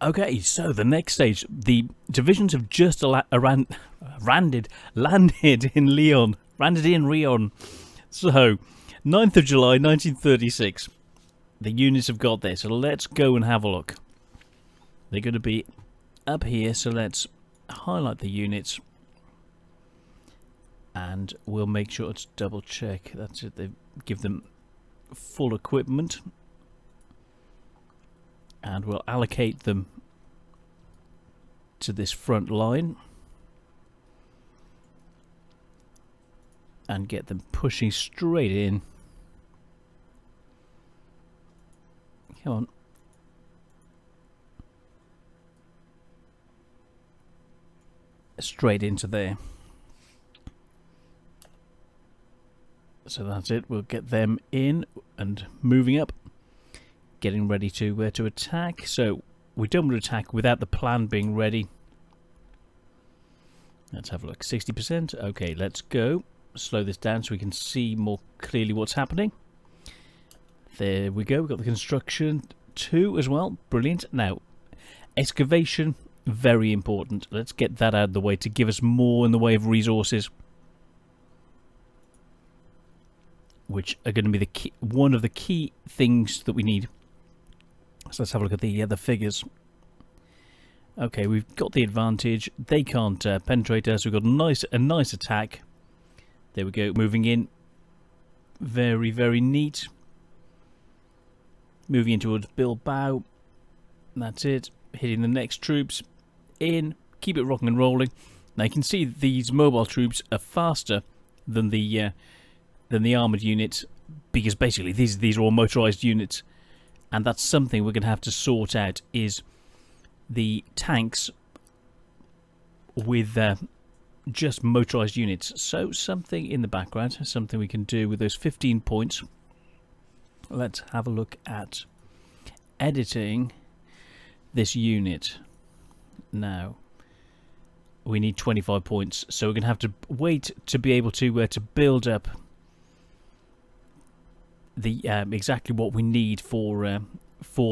Okay, so the next stage, the divisions have just landed in Lyon. Landed in Lyon. So, 9th of July 1936. The units have got there, so let's go and have a look. They're going to be up here, so let's highlight the units. And we'll make sure to double check. That's it, they give them full equipment. And we'll allocate them to this front line. And get them pushing straight in. Come on. Straight into there. So that's it. We'll get them in and moving up. Getting ready to attack. So we don't want to attack without the plan being ready. Let's have a look. 60%. Okay, let's go. Slow this down so we can see more clearly what's happening. There we go. We've got the construction 2 as well. Brilliant. Now, excavation, very important. Let's get that out of the way to give us more in the way of resources, which are going to be the key, one of the key things that we need. So let's have a look at the figures. Okay, we've got the advantage. They can't penetrate us. We've got a nice attack. There we go. Moving in. Very, very neat. Moving in towards Bilbao. That's it. Hitting the next troops. In. Keep it rocking and rolling. Now you can see these mobile troops are faster than the armoured units, because basically these are all motorised units, and that's something we're going to have to sort out, is the tanks with just motorised units. So something in the background, something we can do with those 15 points. Let's have a look at editing this unit. Now we need 25 points, so we're going to have to wait to be able to build up the exactly what we need for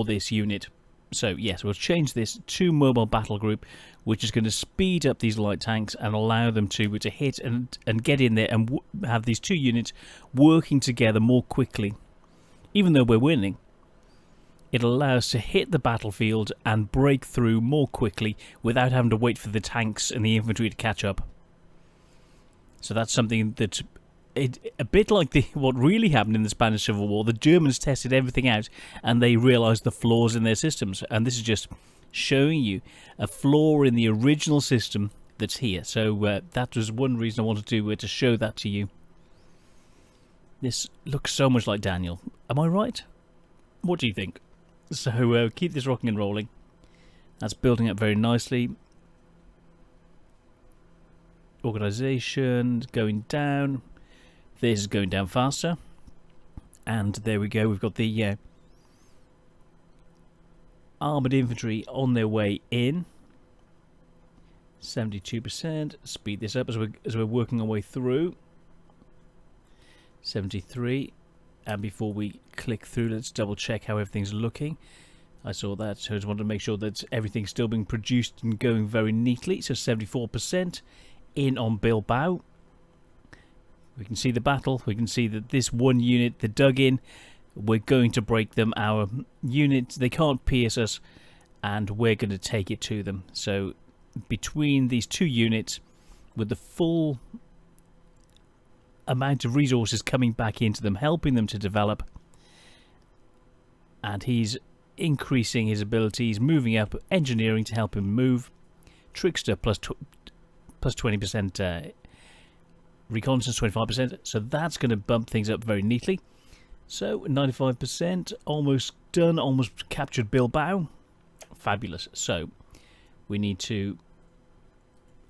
this unit. So yes, we'll change this to mobile battle group, which is going to speed up these light tanks and allow them to hit and get in there and have these two units working together more quickly. Even though we're winning, it'll allow us to hit the battlefield and break through more quickly without having to wait for the tanks and the infantry to catch up. So that's something that, a bit like what really happened in the Spanish Civil War. The Germans tested everything out and they realised the flaws in their systems. And this is just showing you a flaw in the original system that's here. So that was one reason I wanted to show that to you. This looks so much like Daniel. Am I right? What do you think? So keep this rocking and rolling. That's building up very nicely. Organisation going down. This is going down faster. And there we go. We've got the armoured infantry on their way in. 72%. Speed this up as we're working our way through. 73. And before we click through, let's double check how everything's looking. I saw that, so I just wanted to make sure that everything's still being produced and going very neatly. So 74% in on Bilbao. We can see the battle. We can see that this one unit, they dug in. We're going to break them. Our units, they can't pierce us, and we're going to take it to them. So between these two units, with the full amount of resources coming back into them, helping them to develop, and he's increasing his abilities, moving up, engineering to help him move, trickster plus 20%, reconnaissance 25%, so that's going to bump things up very neatly. So 95%, almost done, almost captured Bilbao. Fabulous. So we need to,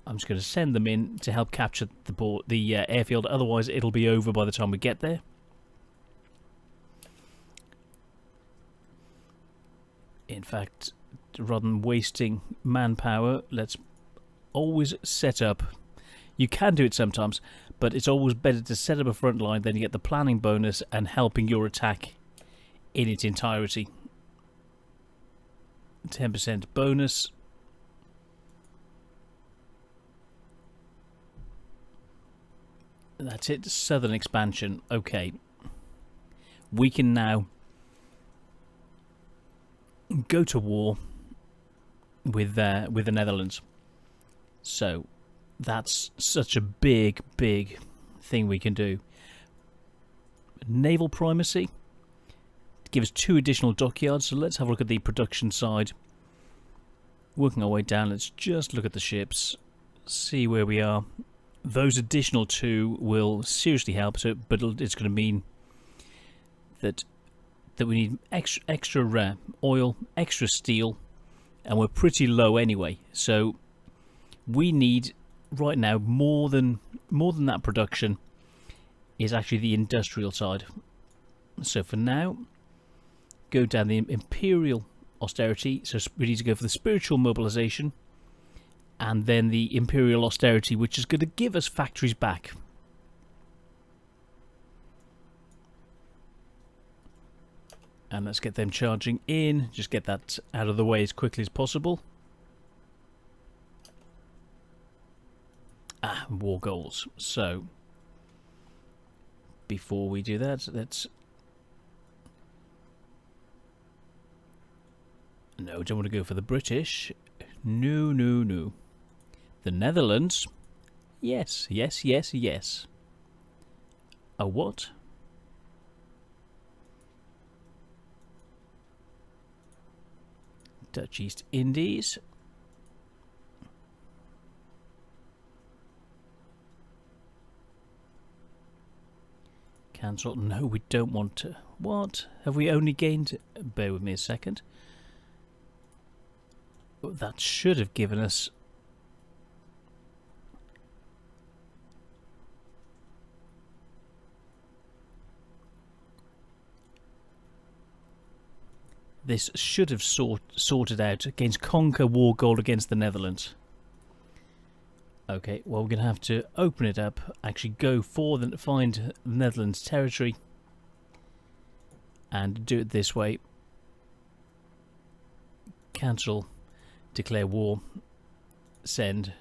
I'm just going to send them in to help capture the airfield, otherwise it'll be over by the time we get there. In fact, rather than wasting manpower, let's always set up. You can do it sometimes, but it's always better to set up a front line, then you get the planning bonus and helping your attack in its entirety. 10% bonus. That's it. Southern expansion. Okay. We can now go to war with the Netherlands. So that's such a big thing we can do. Naval primacy. Give us 2 additional dockyards. So let's have a look at the production side. Working our way down, let's just look at the ships, see where we are. Those additional 2 will seriously help, but it's going to mean that we need extra oil, extra steel, and we're pretty low anyway. So we need right now more than that production is actually the industrial side. So for now, go down the imperial austerity. So we need to go for the spiritual mobilization, and then the imperial austerity, which is going to give us factories back. And let's get them charging in. Just get that out of the way as quickly as possible. War goals. So before we do that, let's... No, don't want to go for the British. No. The Netherlands. Yes. A what? Dutch East Indies. Cancel. No, we don't want to. What? Have we only gained... Bear with me a second. That should have given us... This should have sorted out against conquer war goal against the Netherlands. Okay, well we're going to have to open it up, actually go for the find Netherlands territory, and do it this way. Cancel, declare war, send.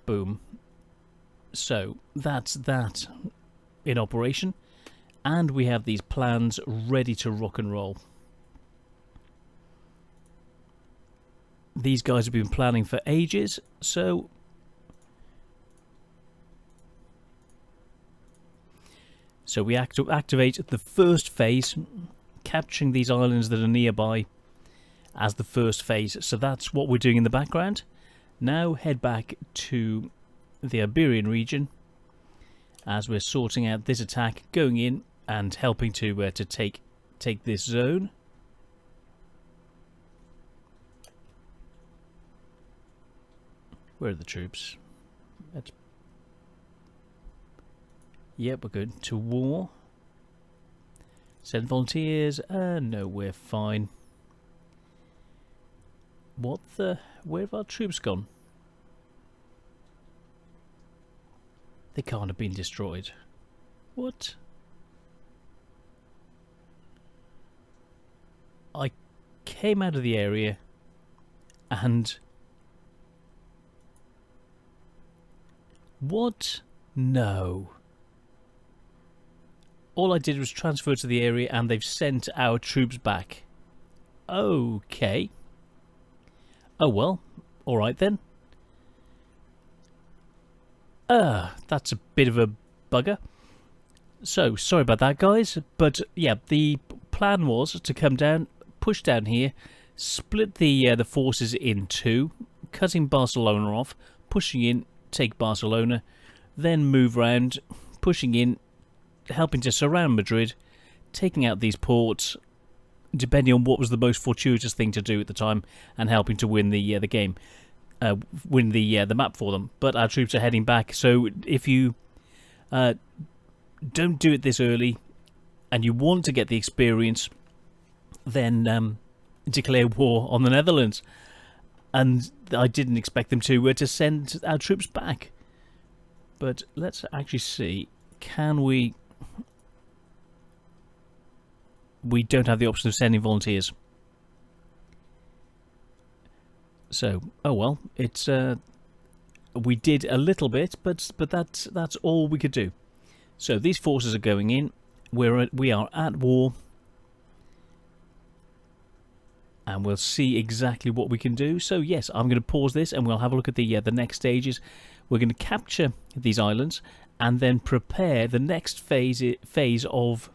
Boom. So that's that in operation. And we have these plans ready to rock and roll. These guys have been planning for ages, so... So we activate the first phase, capturing these islands that are nearby as the first phase. So that's what we're doing in the background. Now head back to the Iberian region as we're sorting out this attack, going in and helping to take this zone. Where are the troops? Yep, we're going to war. Send volunteers. No, we're fine. What the... Where have our troops gone? They can't have been destroyed. What? I came out of the area and... What? No. All I did was transfer to the area and they've sent our troops back. Okay. Oh well. Alright then. That's a bit of a bugger. So, sorry about that guys. But yeah, the plan was to come down, push down here, split the forces in two, cutting Barcelona off, pushing in, take Barcelona, then move round, pushing in, helping to surround Madrid, taking out these ports, depending on what was the most fortuitous thing to do at the time, and helping to win the game, win the map for them. But our troops are heading back, so if you don't do it this early, and you want to get the experience, then declare war on the Netherlands. And I didn't expect them to send our troops back. But let's actually see, can we... we don't have the option of sending volunteers. So, oh well, it's we did a little bit, but that's all we could do. So these forces are going in. We are at war, and we'll see exactly what we can do. So yes, I'm going to pause this, and we'll have a look at the next stages. We're going to capture these islands, and then prepare the next phase of.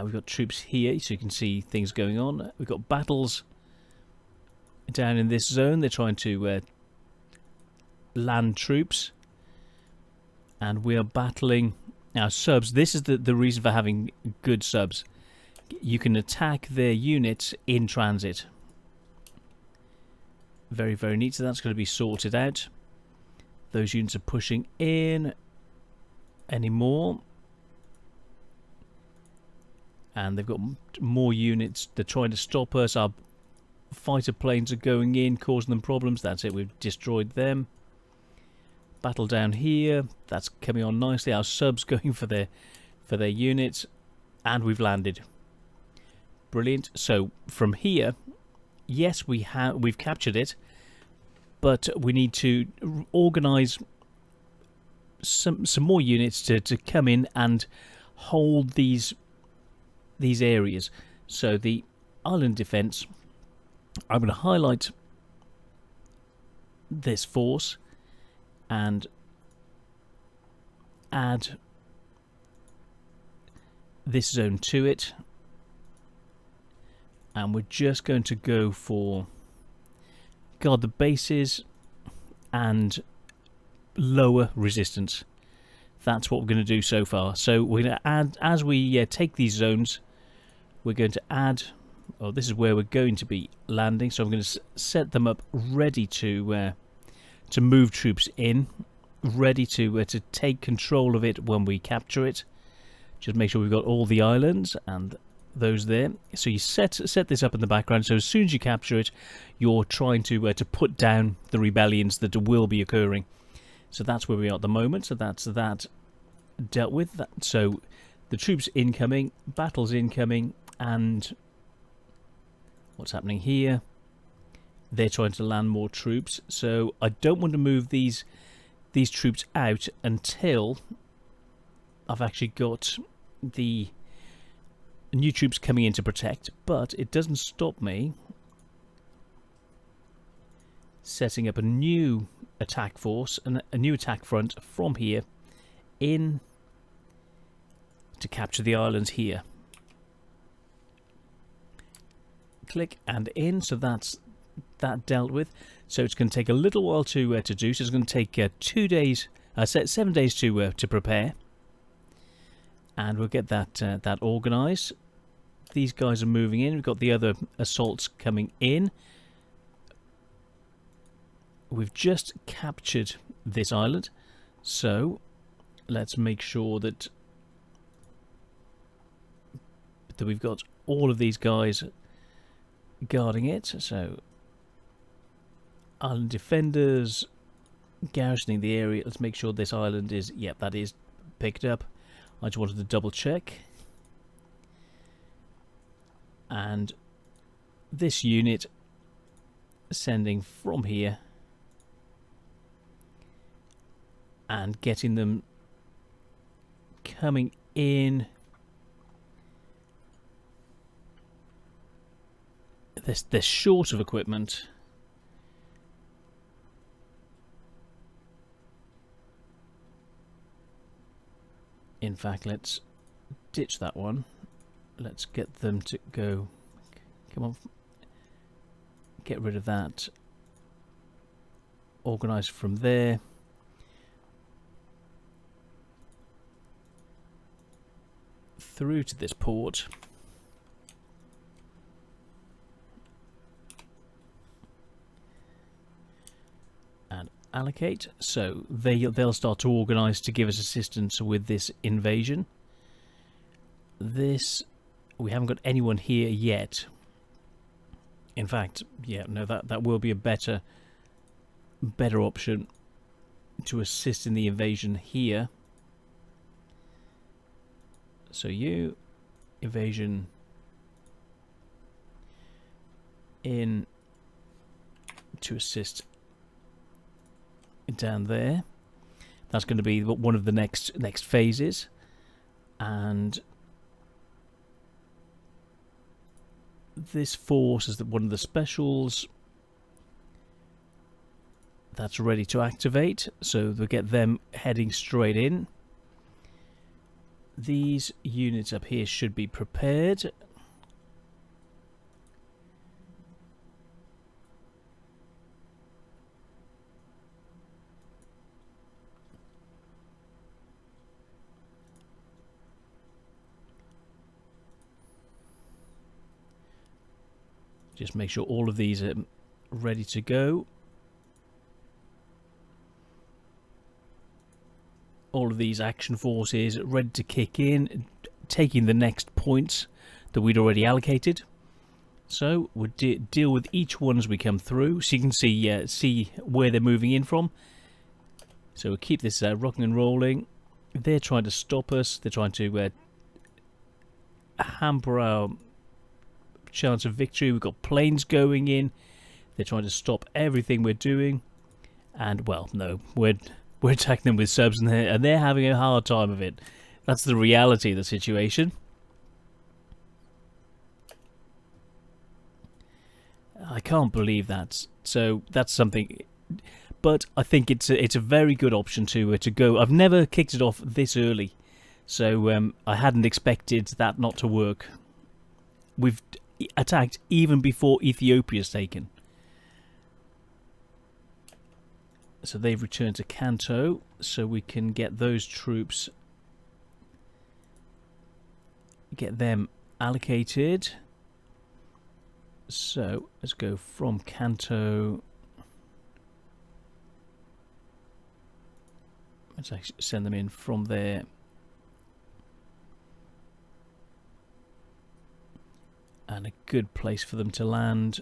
We've got troops here, so you can see things going on. We've got battles down in this zone. They're trying to land troops, and we are battling now subs. This is the reason for having good subs. You can attack their units in transit. Very, very neat. So that's going to be sorted out. Those units are pushing in anymore, and they've got more units. They're trying to stop us. Our fighter planes are going in, causing them problems. That's it. We've destroyed them. Battle down here. That's coming on nicely. Our subs going for their units, and we've landed. Brilliant. So from here, yes, we've captured it, but we need to organise some more units to come in and hold these areas. So the island defence, I'm going to highlight this force and add this zone to it, and we're just going to go for guard the bases and lower resistance. That's what we're going to do so far. So we're going to add, as we take these zones, we're going to add, oh, this is where we're going to be landing, so I'm going to set them up ready to move troops in, ready to take control of it when we capture it. Just make sure we've got all the islands and those there. So you set this up in the background, so as soon as you capture it, you're trying to put down the rebellions that will be occurring. So that's where we are at the moment. So that's that dealt with. So the troops incoming, battles incoming, and what's happening here? They're trying to land more troops. So I don't want to move these troops out until I've actually got the new troops coming in to protect. But it doesn't stop me setting up a new attack force and a new attack front from here in to capture the islands here. Click and in. So that's that dealt with. So it's going to take a little while to do. So it's going to take 2 days, 7 days to prepare, and we'll get that organised. These guys are moving in. We've got the other assaults coming in. We've just captured this island, so let's make sure that we've got all of these guys guarding it. So island defenders garrisoning the area. Let's make sure this island is, yep, that is picked up. I just wanted to double check. And this unit sending from here and getting them coming in. They're short of equipment. In fact, let's ditch that one. Let's get them to go. Come on. Get rid of that. Organise from there. Through to this port. And allocate. So they'll start to organise to give us assistance with this invasion. This, we haven't got anyone here yet. In fact, yeah, no, that will be a better option to assist in the invasion here. So you, invasion in to assist down there. That's going to be one of the next phases, and this force is one of the specials that's ready to activate, so we'll get them heading straight in. These units up here should be prepared. Just make sure all of these are ready to go. All of these action forces ready to kick in, taking the next points that we'd already allocated. So we'll deal with each one as we come through, so you can see where they're moving in from. So we'll keep this rocking and rolling. They're trying to stop us. They're trying to hamper our chance of victory. We've got planes going in. They're trying to stop everything we're doing. And, well, no, we're attacking them with subs, and they're having a hard time of it. That's the reality of the situation. I can't believe that. So that's something, but I think it's a very good option to go. I've never kicked it off this early, so I hadn't expected that not to work. We've attacked even before Ethiopia's taken. So they've returned to Kanto, so we can get those troops, get them allocated. So let's go from Kanto. Let's actually send them in from there. And a good place for them to land.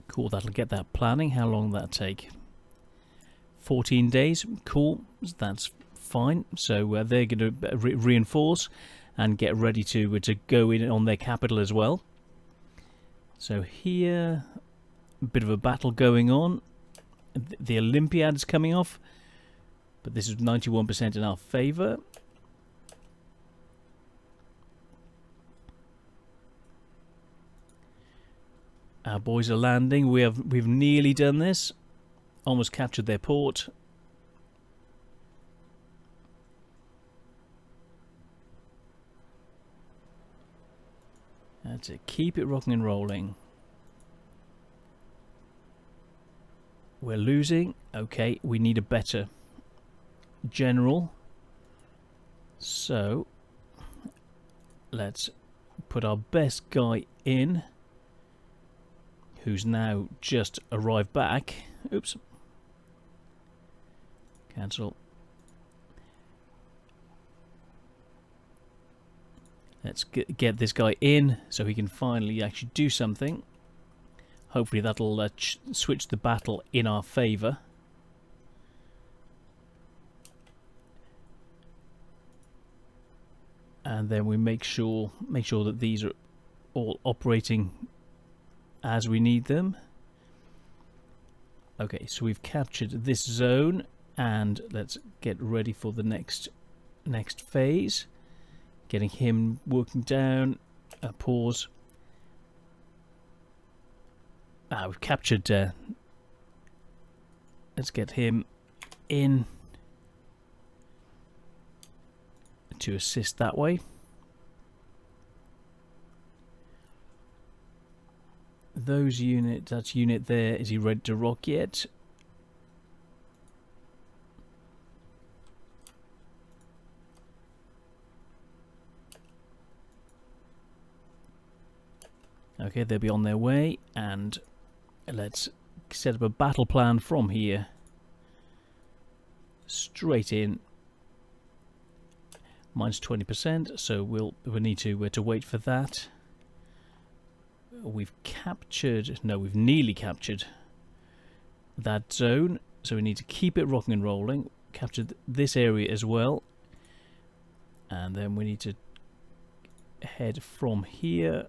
Cool, that'll get that planning. How long will that take? 14 days. Cool, that's fine. So they're going to reinforce and get ready to go in on their capital as well. So here, a bit of a battle going on. The Olympiad's coming off, but this is 91% in our favour. Our boys are landing. We've nearly done this. Almost captured their port. That's it. Keep it rocking and rolling. We're losing. Okay, we need a better general. So let's put our best guy in, who's now just arrived back. Oops. Cancel. Let's get this guy in so he can finally actually do something. Hopefully that'll switch the battle in our favour. And then we make sure that these are all operating as we need them. Okay, so we've captured this zone, and let's get ready for the next phase. Getting him working down. Pause. We've captured. Let's get him in to assist that way. Those units, that unit there, is he ready to rock yet? Okay, they'll be on their way, and let's set up a battle plan from here. Straight in. Minus 20%, so we'll need to wait for that. we've captured, no, we've nearly captured that zone, so we need to keep it rocking and rolling. Capture this area as well, and then we need to head from here.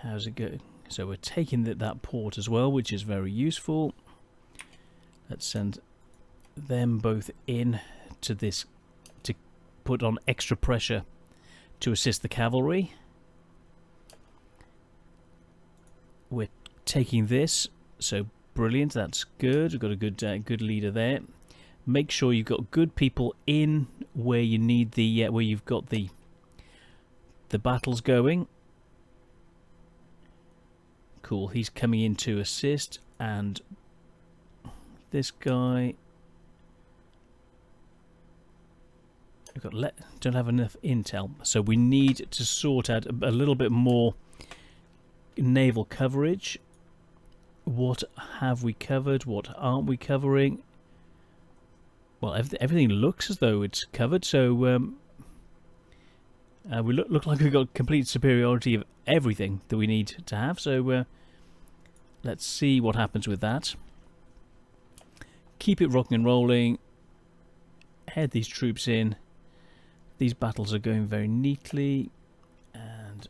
How's it going? So we're taking that port as well, which is very useful. Let's send them both in to this to put on extra pressure to assist the cavalry. We're taking this, so brilliant. That's good. We've got a good leader there. Make sure you've got good people in where you need the where you've got the battles going. Cool. He's coming in to assist, and this guy. We've got don't have enough intel, so we need to sort out a little bit more naval coverage. What have we covered? What aren't we covering? Well, everything looks as though it's covered, so we look like we've got complete superiority of everything that we need to have. So let's see what happens with that. Keep it rocking and rolling. Head these troops in. These battles are going very neatly, and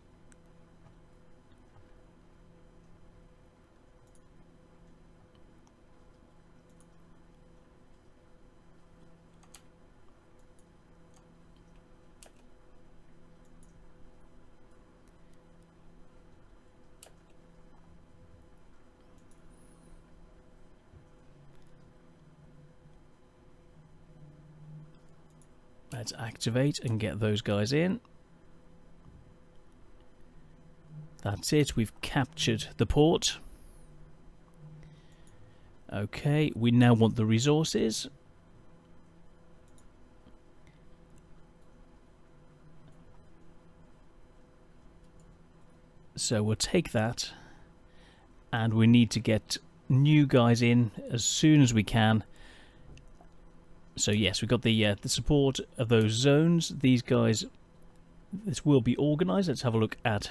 let's activate and get those guys in. That's it, we've captured the port. Okay, we now want the resources. So we'll take that, and we need to get new guys in as soon as we can. So yes, we've got the support of those zones. These guys, this will be organised. Let's have a look at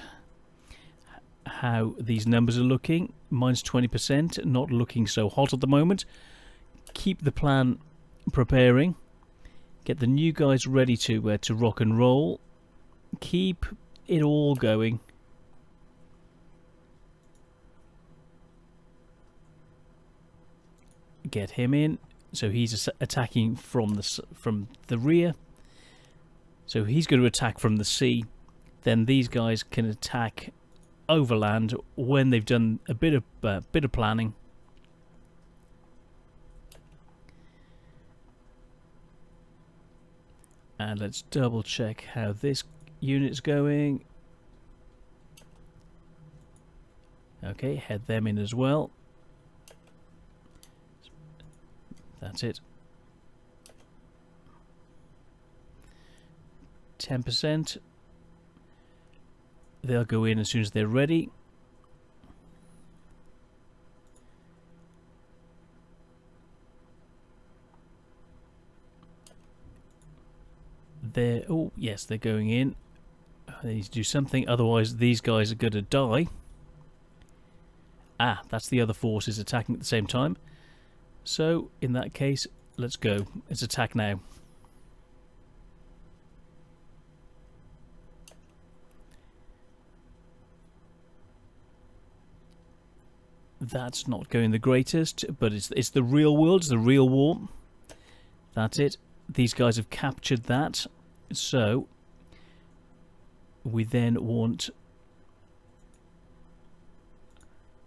how these numbers are looking. Minus 20%, not looking so hot at the moment. Keep the plan preparing. Get the new guys ready to rock and roll. Keep it all going. Get him in. So he's attacking from the rear. So he's going to attack from the sea. Then these guys can attack overland when they've done a bit of planning. And let's double check how this unit's going. Okay, head them in as well. That's it. 10%. They'll go in as soon as they're ready. Oh yes, they're going in. They need to do something, otherwise these guys are going to die. Ah, that's the other forces attacking at the same time. So, in that case, let's go. Let's attack now. That's not going the greatest, but it's the real world, it's the real war. That's it. These guys have captured that. So, we then want,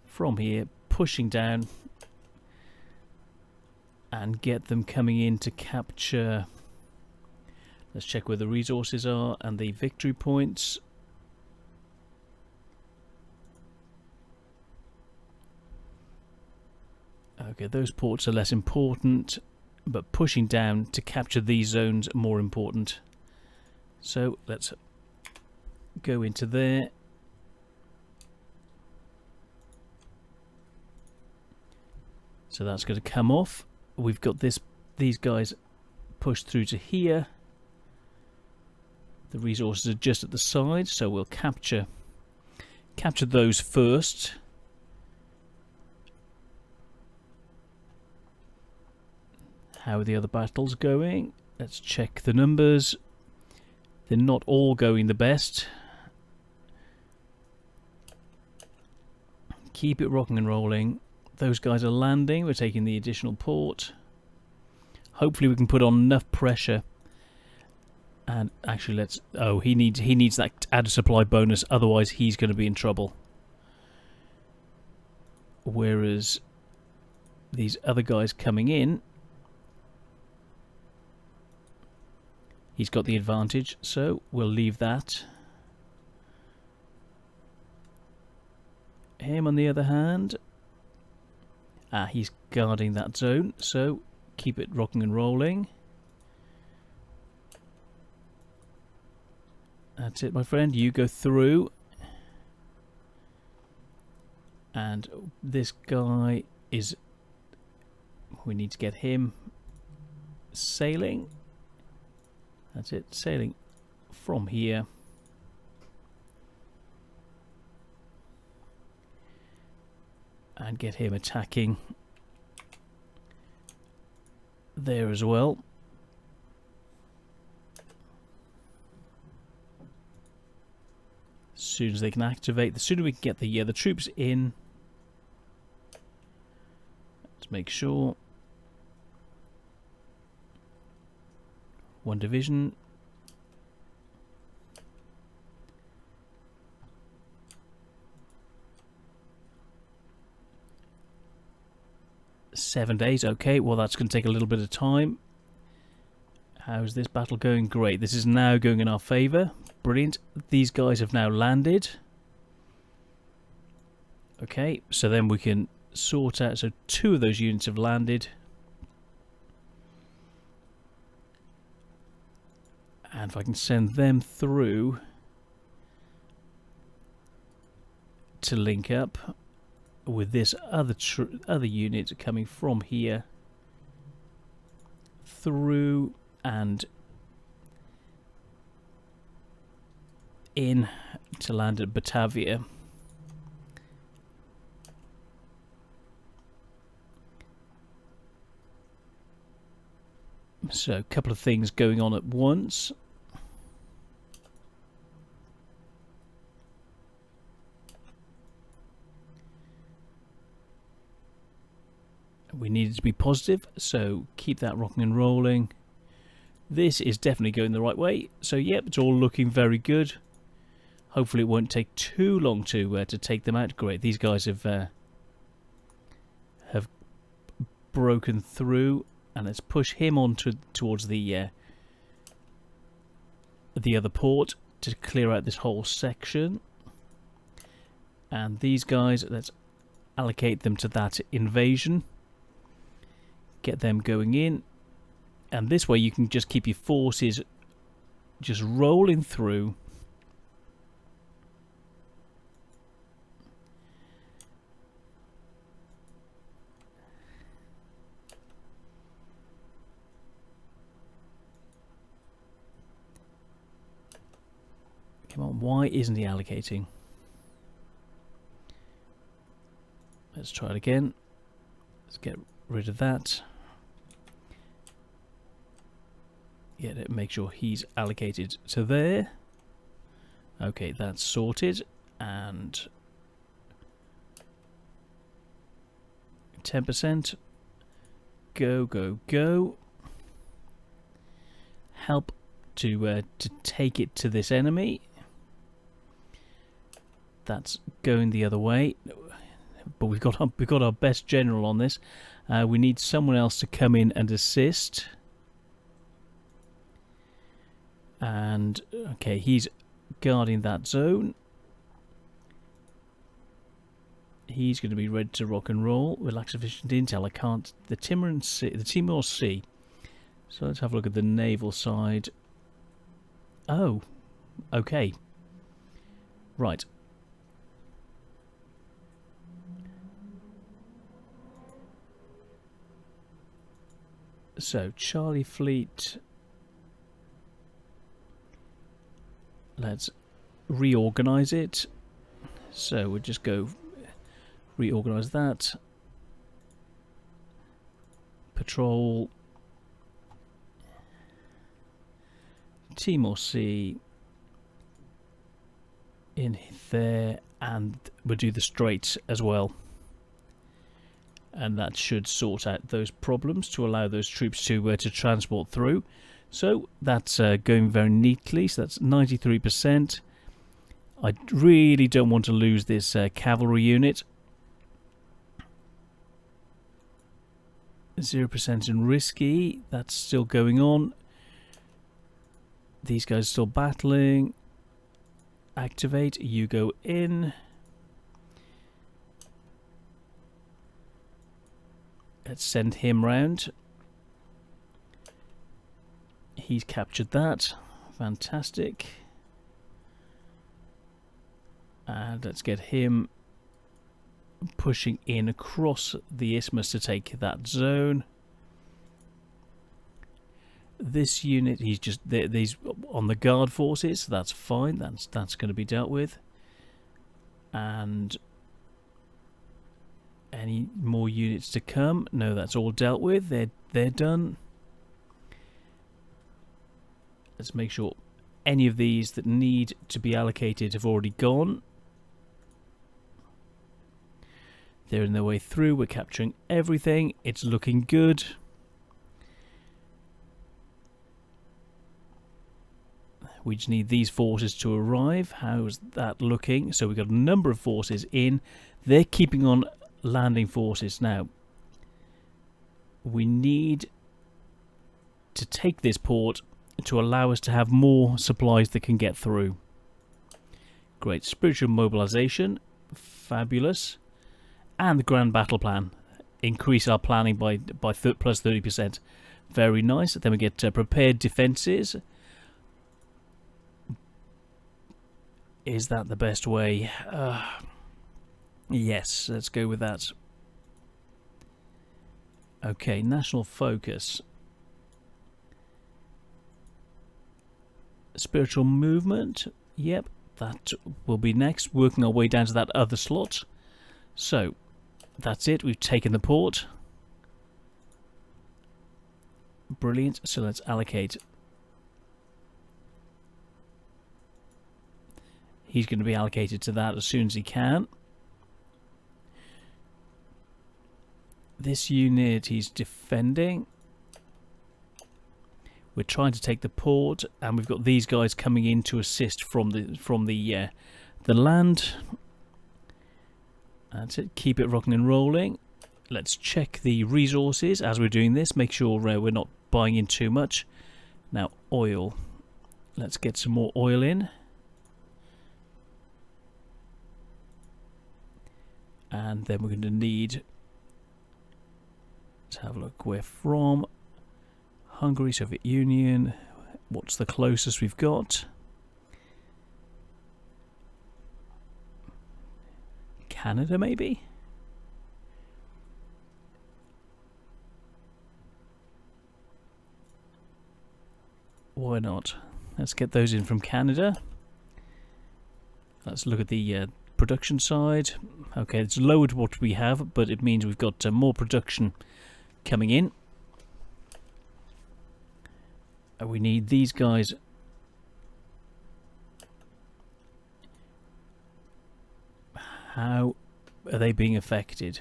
from here, pushing down and get them coming in to capture. Let's check where the resources are and the victory points. Okay, those ports are less important, but pushing down to capture these zones are more important. So let's go into there. So that's going to come off. We've got these guys pushed through to here. The resources are just at the side, so we'll capture those first. How are the other battles going? Let's check the numbers. They're not all going the best. Keep it rocking and rolling. Those guys are landing. We're taking the additional port. Hopefully we can put on enough pressure. And actually let's... Oh, he needs that added supply bonus, otherwise he's going to be in trouble. Whereas these other guys coming in, he's got the advantage, so we'll leave that. Him, on the other hand, he's guarding that zone, so keep it rocking and rolling. That's it, my friend. You go through. And this guy is... We need to get him sailing. That's it, sailing from here. And get him attacking there as well. As soon as they can activate, the sooner we can get the troops in. Let's make sure. One division. Seven days, okay, well that's going to take a little bit of time. How's this battle going? Great, this is now going in our favour. Brilliant. These guys have now landed. Okay, so then we can sort out, so 2 of those units have landed. And if I can send them through to link up with this other unit coming from here through and in to land at Batavia. So a couple of things going on at once. We needed to be positive, so keep that rocking and rolling. This is definitely going the right way, so yep, it's all looking very good. Hopefully it won't take too long to take them out. Great, these guys have broken through, and let's push him on towards the other port to clear out this whole section. And these guys, let's allocate them to that invasion. Get them going in, and this way you can just keep your forces just rolling through. Come on, why isn't he allocating? Let's try it again. Let's get rid of that. Yeah, make sure he's allocated to there. Okay, that's sorted. And 10%. Go, go, go. Help to take it to this enemy. That's going the other way. But we've got our best general on this. We need someone else to come in and assist. And okay, he's guarding that zone. He's going to be ready to rock and roll. With lack sufficient intel, I can't. The Timor Sea. So let's have a look at the naval side. Oh, okay. Right. So Charlie Fleet. Let's reorganize it. So we'll just go reorganize that. Patrol. Timor Sea in there, and we'll do the Straits as well. And that should sort out those problems to allow those troops to transport through. So that's going very neatly. So that's 93%. I really don't want to lose this cavalry unit. 0% in risky. That's still going on. These guys are still battling. Activate. You go in. Let's send him round. He's captured that. Fantastic. And let's get him pushing in across the isthmus to take that zone. This unit, he's just these on the guard forces, so that's fine. That's going to be dealt with. And any more units to come? No, that's all dealt with. They're done. Let's make sure any of these that need to be allocated have already gone. They're in their way through. We're capturing everything. It's looking good. We just need these forces to arrive. How's that looking? So we've got a number of forces in. They're keeping on landing forces. Now, we need to take this port to allow us to have more supplies that can get through. Great. Spiritual mobilization. Fabulous. And the grand battle plan. Increase our planning by plus 30%. Very nice. Then we get prepared defences. Is that the best way? Yes, let's go with that. Okay, national focus. Spiritual movement. Yep, that will be next. Working our way down to that other slot. So, that's it. We've taken the port. Brilliant. So let's allocate. He's going to be allocated to that as soon as he can. This unit, he's defending. We're trying to take the port, and we've got these guys coming in to assist from the land. That's it. Keep it rocking and rolling. Let's check the resources as we're doing this. Make sure we're not buying in too much. Now, oil. Let's get some more oil in. And then we're going to need... Let's have a look. We're from Hungary, Soviet Union. What's the closest we've got? Canada, maybe? Why not? Let's get those in from Canada. Let's look at the production side. Okay, it's lowered what we have, but it means we've got more production coming in. We need these guys. How are they being affected?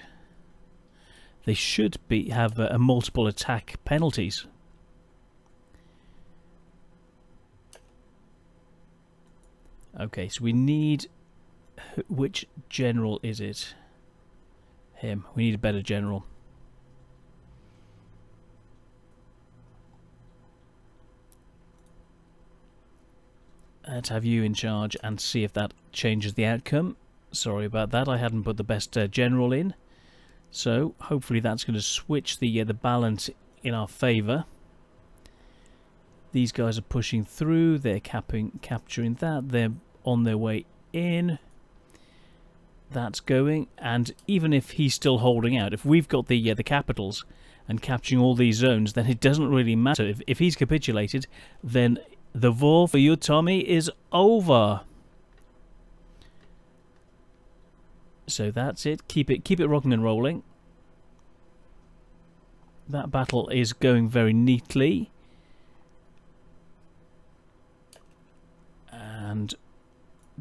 They should have a multiple attack penalties. Okay, so we need... Which general is it? Him. We need a better general. Let's have you in charge and see if that changes the outcome. Sorry about that, I hadn't put the best general in. So, hopefully that's going to switch the balance in our favour. These guys are pushing through, they're capturing that, they're on their way in. That's going, and even if he's still holding out, if we've got the capitals and capturing all these zones, then it doesn't really matter. If he's capitulated, then The war for you, Tommy, is over. So that's it. Keep it rocking and rolling. That battle is going very neatly. And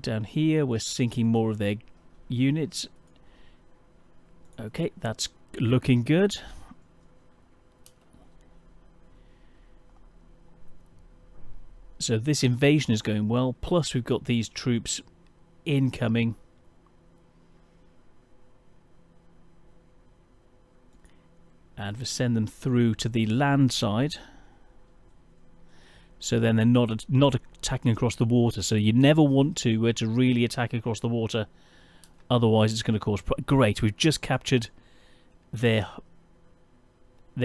down here we're sinking more of their units. Okay, that's looking good. So this invasion is going well, plus we've got these troops incoming. And we send them through to the land side. So then they're not attacking across the water. So you never want to really attack across the water. Otherwise it's going to cause... Great, we've just captured their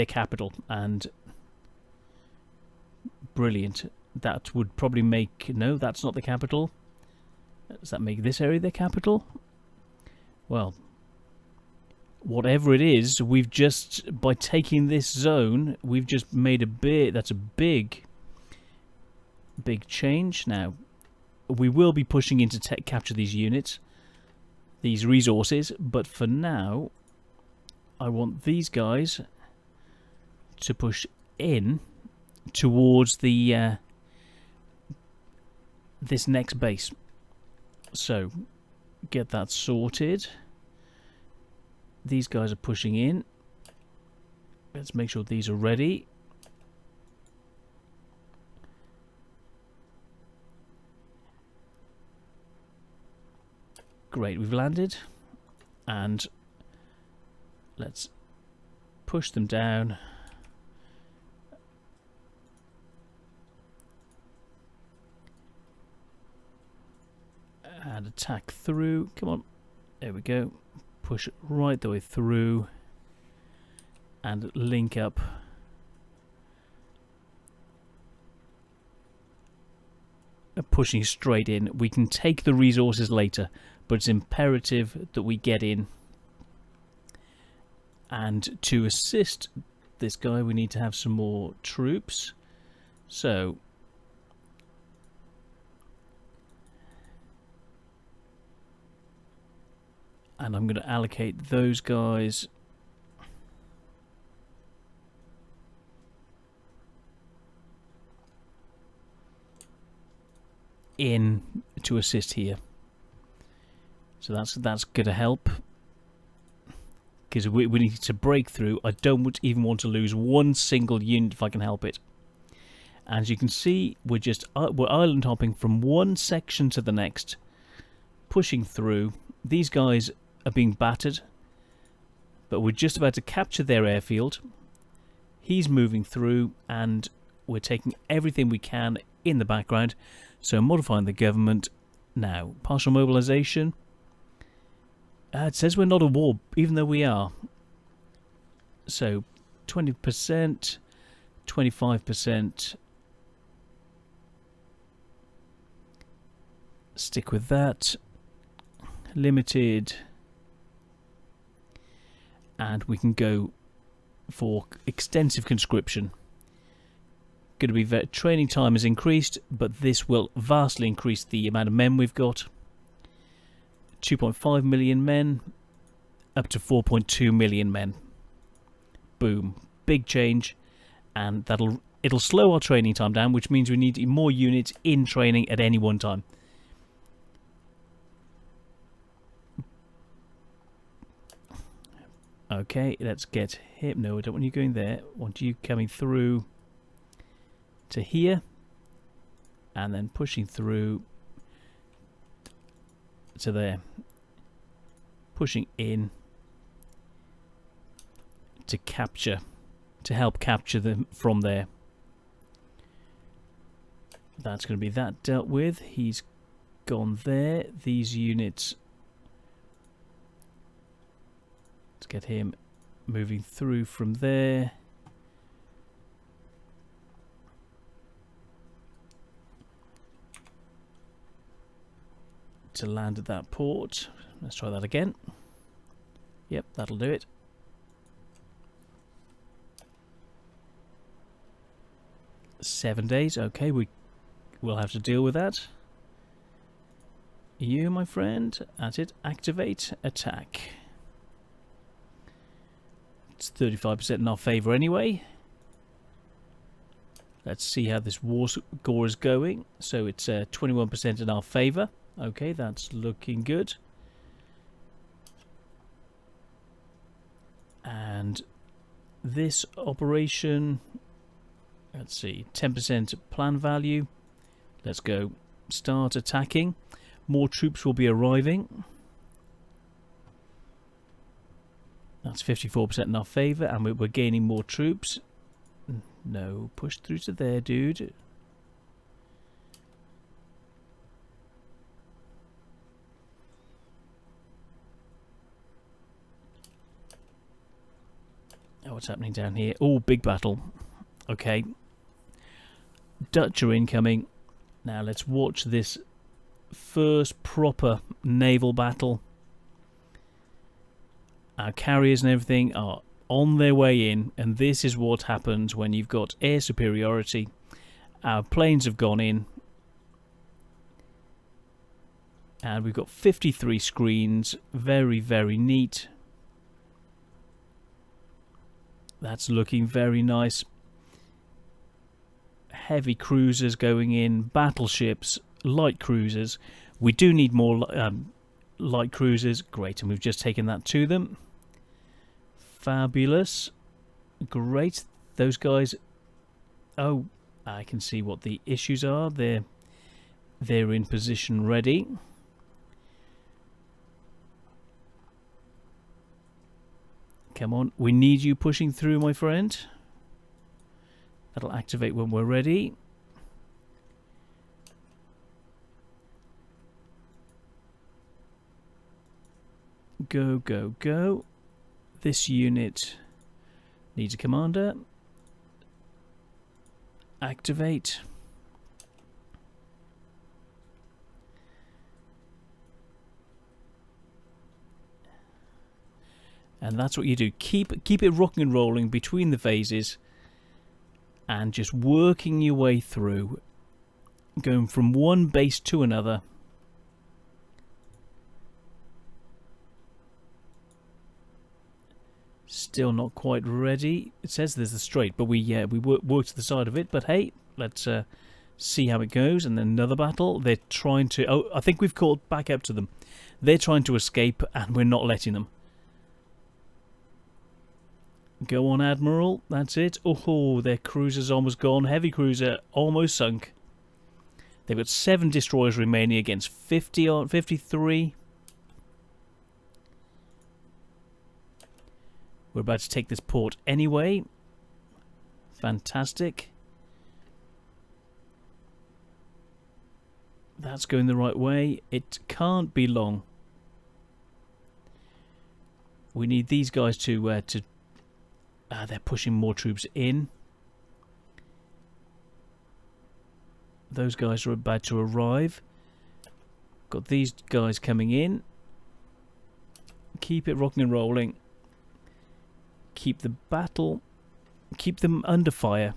capital. And brilliant. That would probably make... No, that's not the capital. Does that make this area their capital? Well... Whatever it is, we've just, by taking this zone, we've just made a bit, that's a big change. Now, we will be pushing in to capture these units, these resources, but for now, I want these guys to push in towards the, this next base. So, get that sorted. These guys are pushing in. Let's make sure these are ready. Great, we've landed. And let's push them down. And attack through. Come on. There we go. Push right the way through and link up. Pushing straight in. We can take the resources later, but it's imperative that we get in. And to assist this guy, we need to have some more troops. So... And I'm going to allocate those guys in to assist here. So that's going to help. Because we need to break through. I don't even want to lose one single unit if I can help it. As you can see, we're island hopping from one section to the next. Pushing through. These guys are being battered, but we're just about to capture their airfield. He's moving through and we're taking everything we can in the background. So modifying the government now. Partial mobilization. It says we're not at war, even though we are. So 20%, 25%. Stick with that. Limited. And we can go for extensive conscription. Going to be training time is increased, but this will vastly increase the amount of men we've got. 2.5 million men, up to 4.2 million men. Boom, big change, and it'll slow our training time down, which means we need more units in training at any one time. Okay, let's get him. No, I don't want you going there. I want you coming through to here. And then pushing through to there. Pushing in to capture. To help capture them from there. That's going to be that dealt with. He's gone there. These units... Let's get him moving through from there. To land at that port. Let's try that again. Yep, that'll do it. $7 days. Okay, we we'll have to deal with that. You, my friend, at it. Activate attack. It's 35% in our favour anyway. Let's see how this war score is going. So it's 21% in our favour. Okay, that's looking good. And this operation, let's see, 10% plan value. Let's go start attacking. More troops will be arriving. That's 54% in our favour, and we're gaining more troops. No, push through to there, dude. Oh, what's happening down here? Oh, big battle. Okay. Dutch are incoming. Now let's watch this first proper naval battle. Our carriers and everything are on their way in, and this is what happens when you've got air superiority. Our planes have gone in, and we've got 53 screens. Very, very neat. That's looking very nice. Heavy cruisers going in, battleships, light cruisers. We do need more light cruisers. Great, and we've just taken that to them. Fabulous. Great. Those guys... Oh, I can see what the issues are. They're in position ready. Come on. We need you pushing through, my friend. That'll activate when we're ready. Go, go, go. This unit needs a commander. Activate. And that's what you do. Keep it rocking and rolling between the phases, and just working your way through, going from one base to another. Still not quite ready. It says there's a strait, but we work to the side of it. But hey, let's see how it goes. And then another battle. They're trying to... Oh, I think we've caught back up to them. They're trying to escape, and we're not letting them. Go on, Admiral. That's it. Oh, their cruiser's almost gone. Heavy cruiser almost sunk. They've got 7 destroyers remaining against 53. We're about to take this port anyway. Fantastic. That's going the right way. It can't be long. We need these guys to they're pushing more troops in. Those guys are about to arrive. Got these guys coming in. Keep it rocking and rolling. Keep the battle, keep them under fire.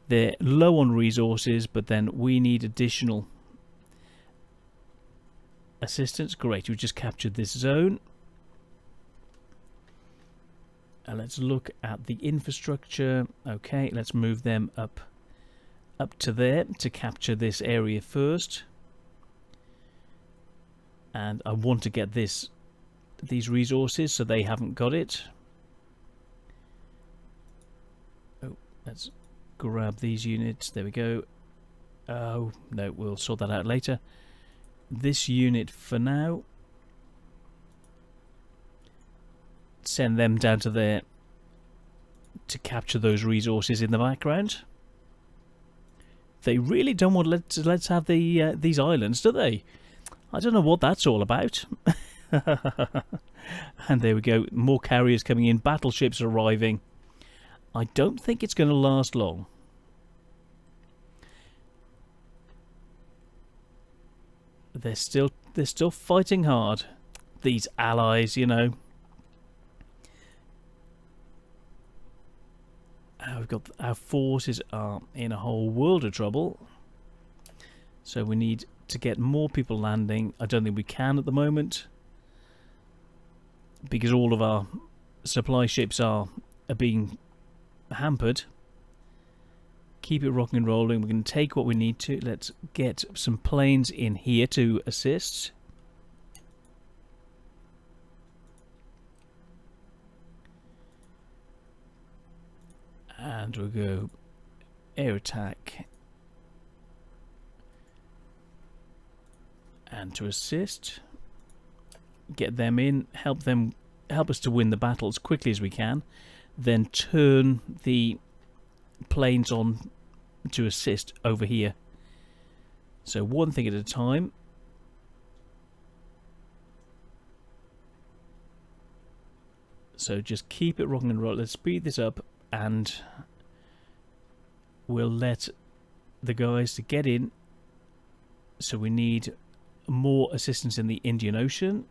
They're low on resources, but then we need additional assistance. Great, we've just captured this zone. And let's look at the infrastructure. Okay, let's move them up to there to capture this area first. And I want to get these resources, so they haven't got it. Let's grab these units. There we go. Oh, no, we'll sort that out later. This unit for now. Send them down to there to capture those resources in the background. They really don't want let's have these islands, do they? I don't know what that's all about. And there we go. More carriers coming in. Battleships arriving. I don't think it's going to last long. They're still fighting hard. These allies, you know. We've got our forces are in a whole world of trouble. So we need to get more people landing. I don't think we can at the moment, because all of our supply ships are being hampered. Keep it rocking and rolling. We're going to take what we need to. Let's get some planes in here to assist. And we'll go air attack. And to assist. Get them in. Help us to win the battle as quickly as we can. Then turn the planes on to assist over here. So one thing at a time. So just keep it rocking and rolling. Let's speed this up, and we'll let the guys to get in. So we need more assistance in the Indian Ocean.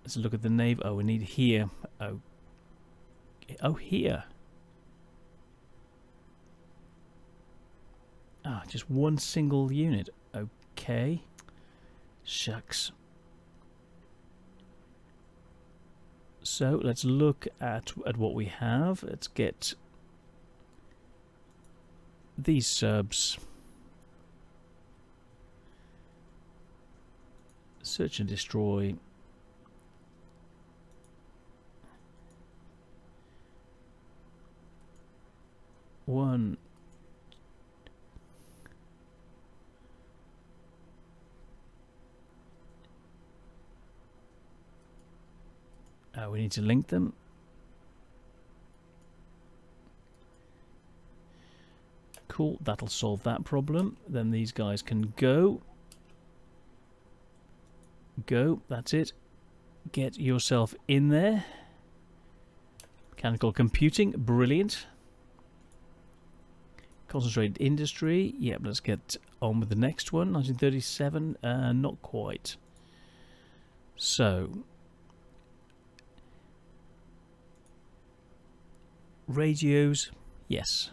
Let's look at the navy. Oh, we need here. Oh, here. Ah, just one single unit. Okay. Shucks. So let's look at what we have. Let's get these subs. Search and destroy. One. We need to link them. Cool, that'll solve that problem. Then these guys can go. Go, that's it. Get yourself in there. Mechanical computing, brilliant. Concentrated industry, yep, let's get on with the next one. 1937, not quite. So, radios, yes.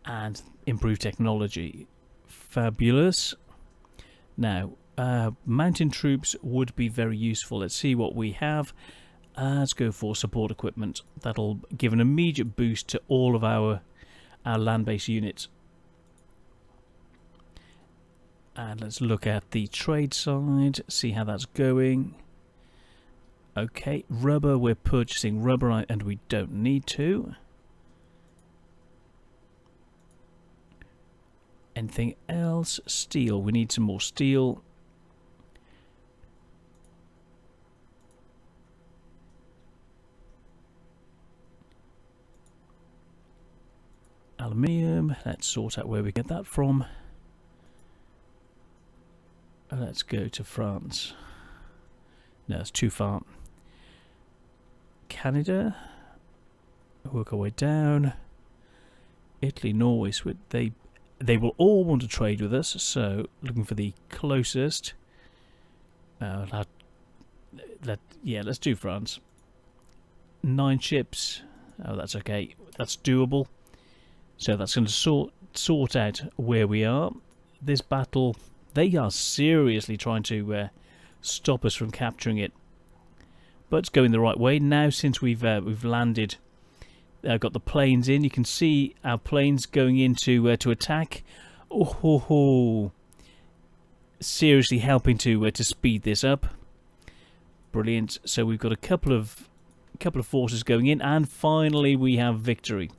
And improved technology, fabulous. Now, mountain troops would be very useful. Let's see what we have. Let's go for support equipment. That'll give an immediate boost to all of our land-based units. And let's look at the trade side, see how that's going. Okay, rubber, we're purchasing rubber and we don't need to. Anything else? Steel, we need some more steel. Aluminium, let's sort out where we get that from. Let's go to France. No, it's too far. Canada, work our way down. Italy, Norway, they will all want to trade with us, so looking for the closest. Yeah, let's do France. 9 ships. Oh, that's okay. That's doable. So that's going to sort out where we are. This battle, they are seriously trying to stop us from capturing it, but it's going the right way now. Since we've landed, got the planes in. You can see our planes going into to attack. Oh, seriously helping to speed this up. Brilliant. So we've got a couple of forces going in, and finally we have victory.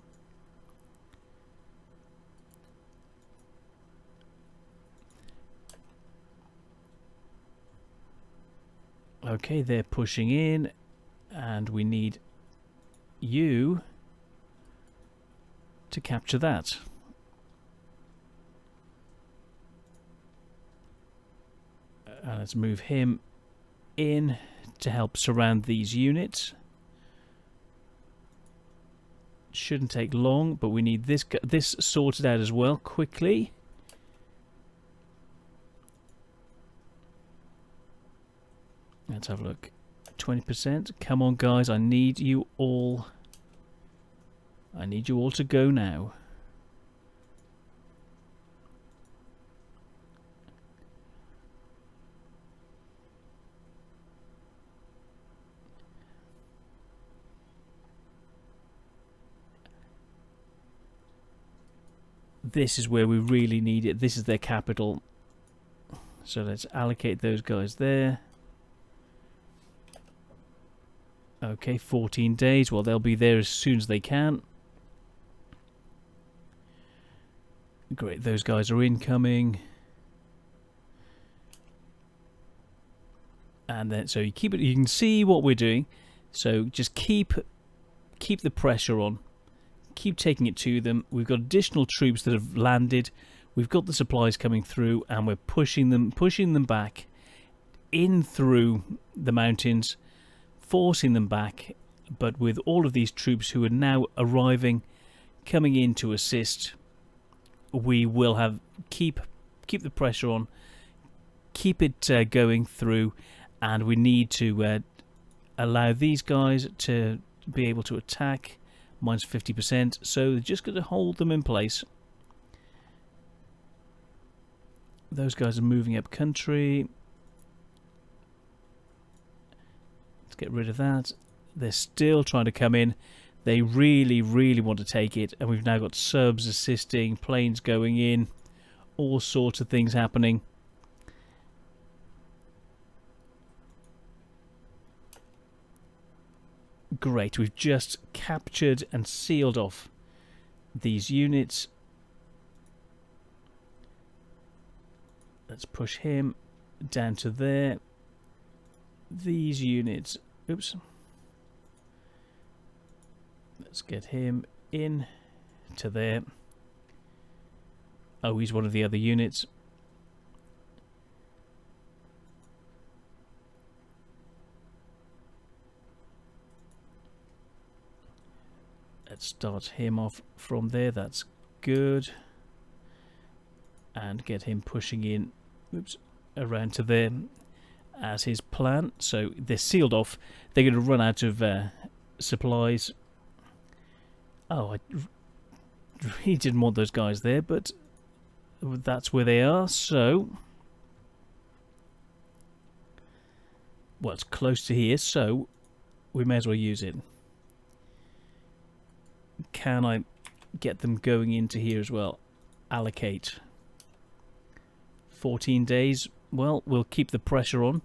Okay, they're pushing in, and we need you to capture that. Let's move him in to help surround these units. Shouldn't take long, but we need this sorted out as well quickly. Let's have a look. 20%. Come on, guys. I need you all I need you all to go now. This is where we really need it. This is their capital. So let's allocate those guys there. Okay, 14 days. Well, they'll be there as soon as they can. Great, those guys are incoming. And then, so you keep it. You can see what we're doing. So just keep the pressure on. Keep taking it to them. We've got additional troops that have landed. We've got the supplies coming through, and we're pushing them back in through the mountains, forcing them back. But with all of these troops who are now arriving, coming in to assist, we will have keep the pressure on, keep it going through, and we need to allow these guys to be able to attack. Minus 50%, so they're just going to hold them in place. Those guys are moving up country. Let's get rid of that. They're still trying to come in. They really, really want to take it, and we've now got subs assisting, planes going in, all sorts of things happening. Great, we've just captured and sealed off these units. Let's push him down to there. These units, oops. Let's get him in to there. Oh, he's one of the other units. Let's start him off from there. That's good. And get him pushing in, oops, around to there as his plan. So they're sealed off. They're going to run out of supplies. Oh, I really didn't want those guys there, but that's where they are. So, well, it's close to here, so we may as well use it. Can I get them going into here as well? Allocate. 14 days. Well, we'll keep the pressure on.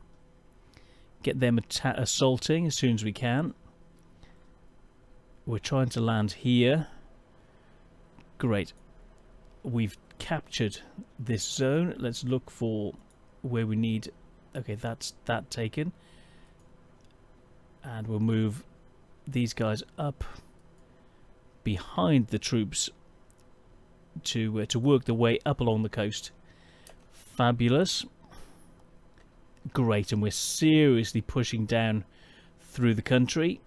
Get them assaulting as soon as we can. We're trying to land here. Great. We've captured this zone. Let's look for where we need. Okay, that's that taken. And we'll move these guys up behind the troops to work their way up along the coast. Fabulous. Great, and we're seriously pushing down through the country.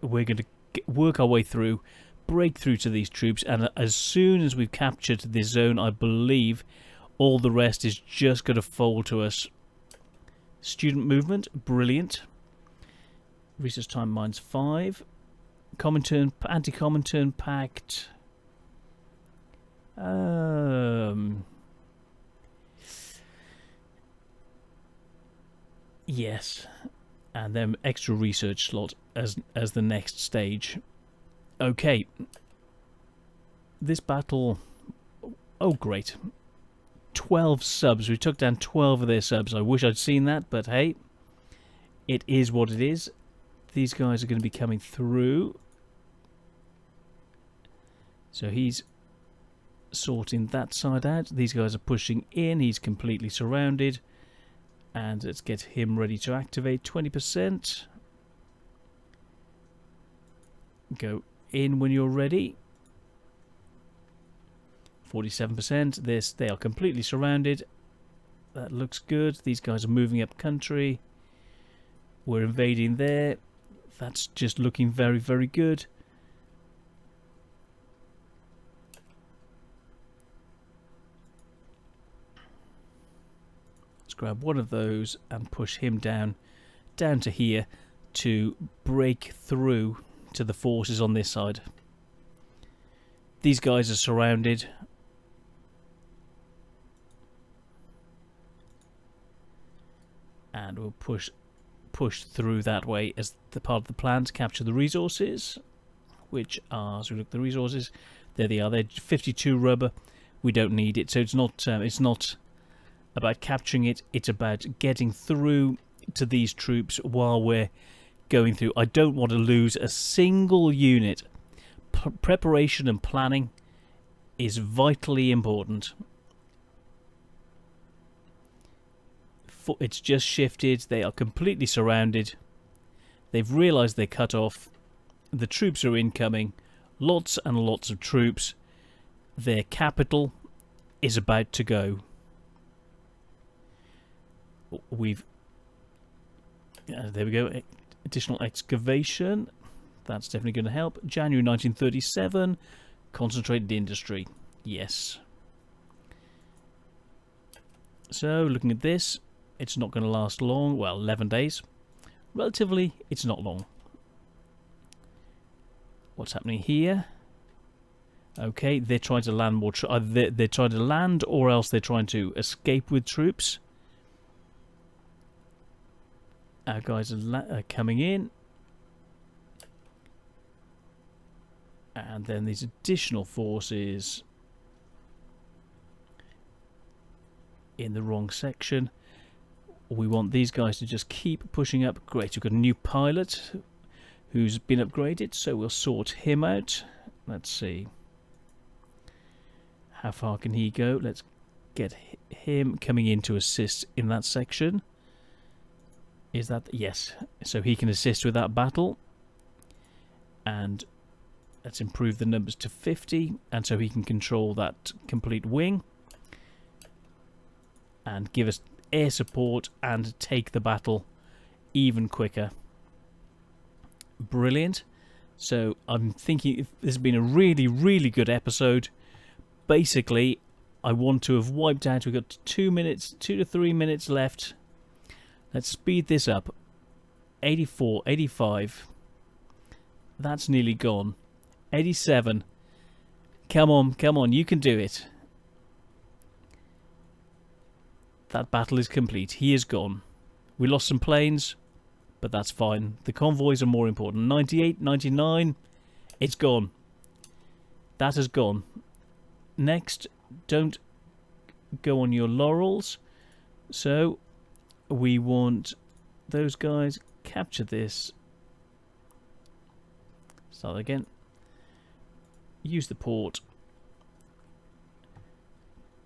We're going to work our way through, break through to these troops, and as soon as we've captured this zone, I believe all the rest is just going to fold to us. Student movement, brilliant. Research time -5. Comintern, anti-Comintern pact. Yes, and then extra research slot as the next stage. Okay, this battle. Oh, great! 12 subs. We took down 12 of their subs. I wish I'd seen that, but hey, it is what it is. These guys are going to be coming through. So he's sorting that side out. These guys are pushing in. He's completely surrounded. And let's get him ready to activate. 20%. Go in when you're ready. 47%. They are completely surrounded. That looks good. These guys are moving up country. We're invading there. That's just looking very, very good. Let's grab one of those and push him down to here to break through to the forces on this side. These guys are surrounded. And we'll push through that way as the part of the plan to capture the resources, which are, so we look at the resources, there they are. They're 52 rubber. We don't need it, so it's not about capturing it. It's about getting through to these troops while we're going through. I don't want to lose a single unit. Preparation and planning is vitally important. It's just shifted. They are completely surrounded. They've realised they're cut off. The troops are incoming. Lots and lots of troops. Their capital is about to go. There we go. Additional excavation. That's definitely going to help. January 1937. Concentrated industry. Yes. So, looking at this, it's not going to last long. Well, 11 days. Relatively, it's not long. What's happening here? Okay, they're trying to land more. They're trying to land, or else they're trying to escape with troops. Our guys are coming in. And then these additional forces in the wrong section. We want these guys to just keep pushing up. Great, we've got a new pilot who's been upgraded, so we'll sort him out. Let's see. How far can he go? Let's get him coming in to assist in that section. Is that... yes. So he can assist with that battle. And let's improve the numbers to 50. And so he can control that complete wing. And give us air support and take the battle even quicker. Brilliant. So I'm thinking this has been a really, really good episode. Basically, I want to have wiped out. We've got 2 to 3 minutes left. Let's speed this up. 84, 85. That's nearly gone. 87. Come on, come on, you can do it. That battle is complete. He is gone. We lost some planes, but that's fine. The convoys are more important. 98, 99. It's gone. That has gone. Next, don't go on your laurels. So, we want those guys. Capture this. Start again. Use the port.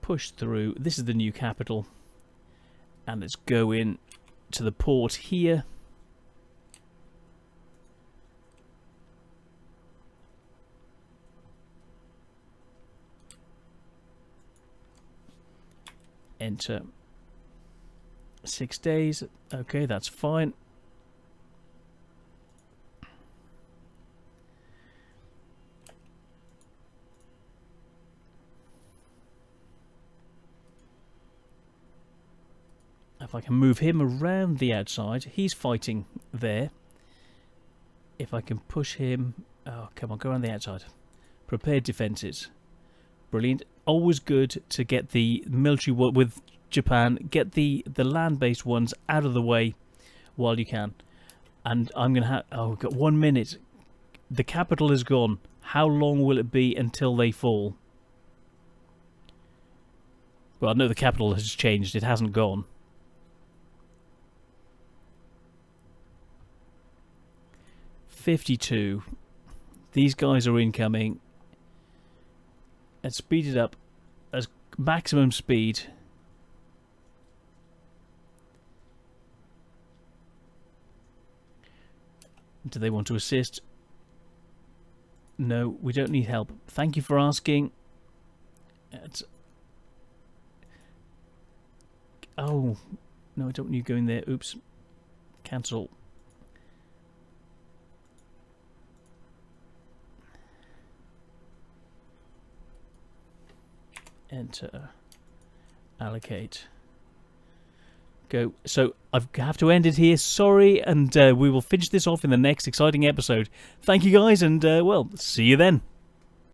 Push through. This is the new capital. And let's go in to the port here. Enter. 6 days. Okay, that's fine. If I can move him around the outside, he's fighting there. If I can push him... oh, come on, go around the outside. Prepared defences. Brilliant. Always good to get the military with Japan, get the land-based ones out of the way while you can. And I'm going to have... oh, we've got 1 minute. The capital is gone. How long will it be until they fall? Well, no, the capital has changed. It hasn't gone. 52. These guys are incoming. Let's speed it up as maximum speed. Do they want to assist? No, we don't need help. Thank you for asking. Oh, no, I don't want you going there. Oops. Cancel. Enter. Allocate. Go. So I have to end it here. Sorry, and we will finish this off in the next exciting episode. Thank you guys, and well, see you then.